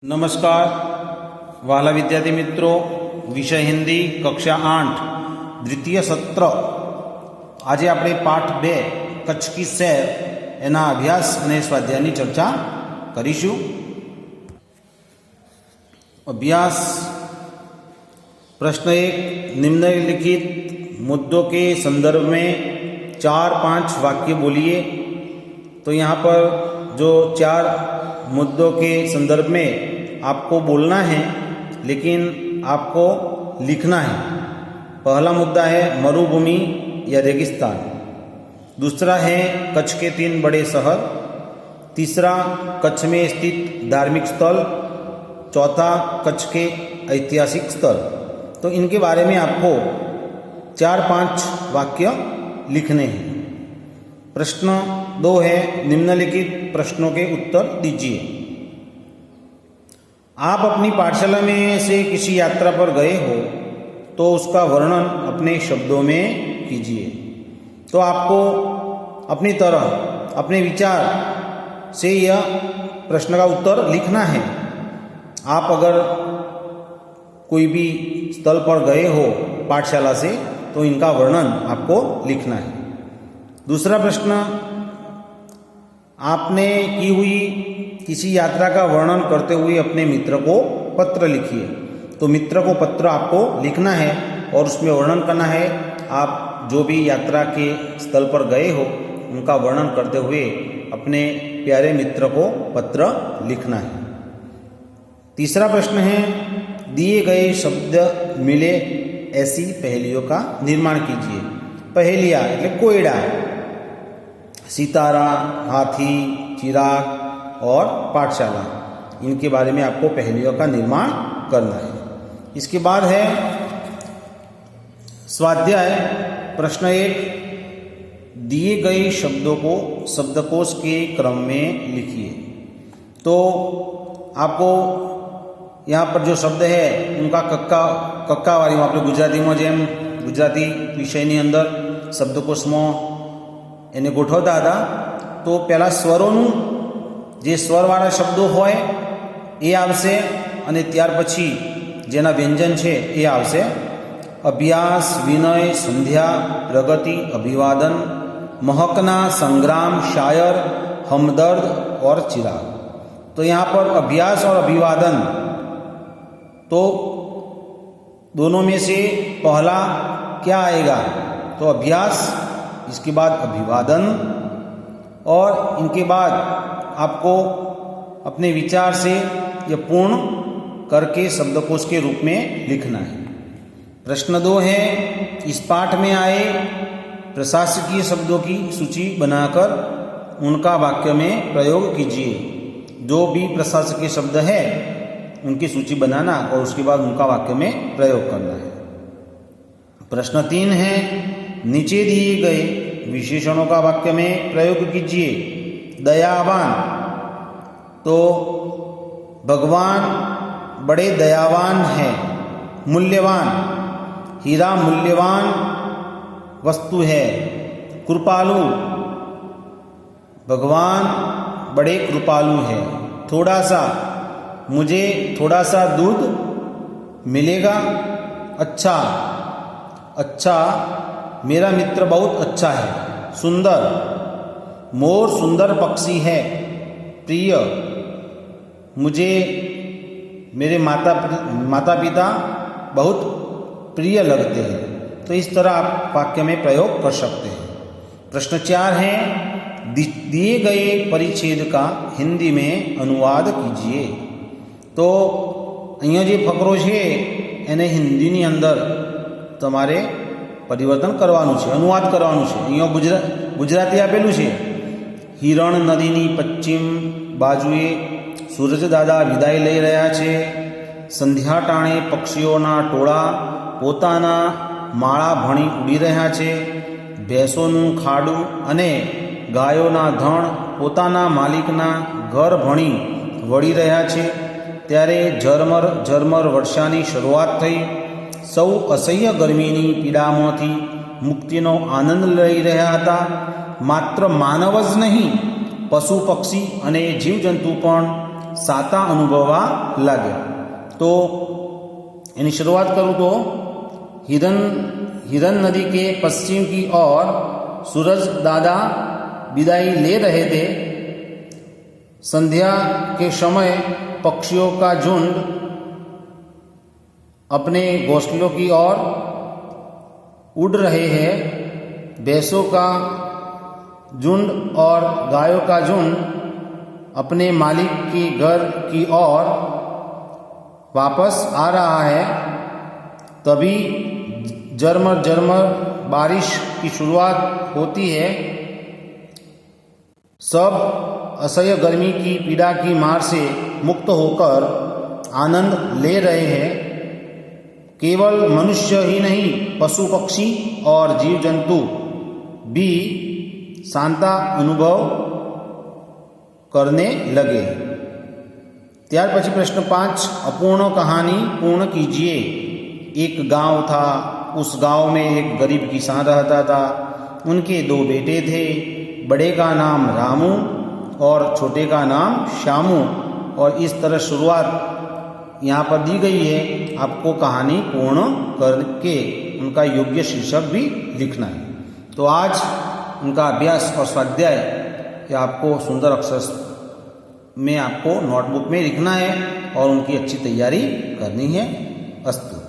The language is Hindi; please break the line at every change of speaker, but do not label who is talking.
नमस्कार वाला विद्यार्थी मित्रों, विषय हिंदी कक्षा 8 द्वितीय सत्र। आज આપણે પાઠ 2 કચ્છ की सैर એના અભ્યાસ અને સ્વાધ્યાયની ચર્ચા કરીશું। अभ्यास प्रश्न 1, निम्नलिखित मुद्दों के संदर्भ में 4-5 वाक्य बोलिए। तो यहाँ पर जो 4 मुद्दों के संदर्भ में आपको बोलना है, लेकिन आपको लिखना है। पहला मुद्दा है मरुभूमि या रेगिस्तान। दूसरा है कच्छ के 3 बड़े शहर। तीसरा कच्छ में स्थित धार्मिक स्थल। चौथा कच्छ के ऐतिहासिक स्थल। तो इनके बारे में आपको 4-5 वाक्य लिखने हैं। प्रश्न 2 है, निम्नलिखित प्रश्नों के उत्तर दीजिए। आप अपनी पाठशाला में से किसी यात्रा पर गए हो तो उसका वर्णन अपने शब्दों में कीजिए। तो आपको अपनी तरह अपने विचार से यह प्रश्न का उत्तर लिखना है। आप अगर कोई भी स्थल पर गए हो पाठशाला से तो इनका वर्णन आपको लिखना है। दूसरा प्रश्न, आपने की हुई किसी यात्रा का वर्णन करते हुए अपने मित्र को पत्र लिखिए। तो मित्र को पत्र आपको लिखना है और उसमें वर्णन करना है। आप जो भी यात्रा के स्थल पर गए हो उनका वर्णन करते हुए अपने प्यारे मित्र को पत्र लिखना है। तीसरा प्रश्न है, दिए गए शब्द मिले ऐसी पहेलियों का निर्माण कीजिए। पहेलियाँ એટલે कोयड़ा, सितारा, हाथी, चिराग और पाठशाला, इनके बारे में आपको पहेलियों का निर्माण करना है। इसके बाद है स्वाध्याय। प्रश्न 1, दिए गए शब्दों को शब्दकोश के क्रम में लिखिए। तो आपको यहाँ पर जो शब्द है उनका कक्कावारी આપણે ગુજરાતીમાં જેમ ગુજરાતી વિષયની અંદર શબ્દકોશમાં એને ગોઠવતા હતા, તો પહેલાં સ્વરોનું જે સ્વરવાળા શબ્દો હોય એ આવશે અને ત્યાર પછી જેના વ્યંજન છે એ આવશે। અભ્યાસ, વિનય, સંધ્યા, પ્રગતિ, અભિવાદન, महकना, संग्राम, शायर, हमदर्द और चिराग। तो यहाँ पर अभ्यास और अभिवादन, तो दोनों में से पहला क्या आएगा? तो अभ्यास, इसके बाद अभिवादन, और इनके बाद आपको अपने विचार से यह पूर्ण करके शब्दकोश के रूप में लिखना है। प्रश्न 2 है, इस पाठ में आए प्रशासकीय शब्दों की सूची बनाकर उनका वाक्य में प्रयोग कीजिए। जो भी प्रशासकीय शब्द है उनकी सूची बनाना और उसके बाद उनका वाक्य में प्रयोग करना है। प्रश्न 3 है, नीचे दिए गए विशेषणों का वाक्य में प्रयोग कीजिए। दयावान, तो भगवान बड़े दयावान हैं। मूल्यवान, हीरा मूल्यवान वस्तु है। कृपालु, भगवान बड़े कृपालु है। थोड़ा सा, मुझे थोड़ा सा दूध मिलेगा। अच्छा, अच्छा मेरा मित्र बहुत अच्छा है। सुंदर, मोर सुंदर पक्षी है। प्रिय, मुझे मेरे माता पिता बहुत प्रिय लगते हैं। तो इस तरह आप वाक्य में प्रयोग कर सकते हैं। प्रश्न 4 है, दिए गए परिच्छेद का हिंदी में अनुवाद कीजिए। तो અહીંયા જે ફકરો છે એને હિન્દીની અંદર તમારે પરિવર્તન કરવાનું છે, અનુવાદ કરવાનું છે। અહીંયા ગુજરાતી આપેલું છે, હિરણ નદીની પશ્ચિમ બાજુએ સૂરજદાદા વિદાય લઈ રહ્યા છે। સંધ્યા ટાણે પક્ષીઓના ટોળા પોતાના માળા ભણી ઉડી રહ્યા છે। ભેંસોનું ખાડું અને ગાયોના ધણ પોતાના માલિકના ઘર ભણી વળી રહ્યા છે। ત્યારે ઝરમર ઝરમર વર્ષાની શરૂઆત થઈ। સૌ અસહ્ય ગરમીની પીડામાંથી મુક્તિનો આનંદ લઈ રહ્યા હતા। માત્ર માનવ જ નહીં, પશુ પક્ષી અને જીવજંતુ પણ साता अनुभवा लागे। तो यानी शुरुआत करूँ तो हिरन नदी के पश्चिम की ओर सूरज दादा विदाई ले रहे थे। संध्या के समय पक्षियों का झुंड अपने घोंसलों की ओर उड़ रहे हैं। भैंसों का झुंड और गायों का झुंड अपने मालिक के घर की ओर वापस आ रहा है। तभी झरमर बारिश की शुरुआत होती है। सब असह्य गर्मी की पीड़ा की मार से मुक्त होकर आनंद ले रहे हैं। केवल मनुष्य ही नहीं, पशु पक्षी और जीव जंतु भी शांता अनुभव करने लगे। ત્યાર પછી प्रश्न 5, अपूर्ण कहानी पूर्ण कीजिए। एक गांव था, उस गांव में एक गरीब किसान रहता था। उनके 2 बेटे थे। बड़े का नाम रामू और छोटे का नाम श्यामू। और इस तरह शुरुआत यहाँ पर दी गई है। आपको कहानी पूर्ण करके उनका योग्य शीर्षक भी लिखना है। तो आज उनका अभ्यास और स्वाध्याय ये आपको सुंदर अक्षर में आपको नोटबुक में लिखना है और उनकी अच्छी तैयारी करनी है। अस्तु।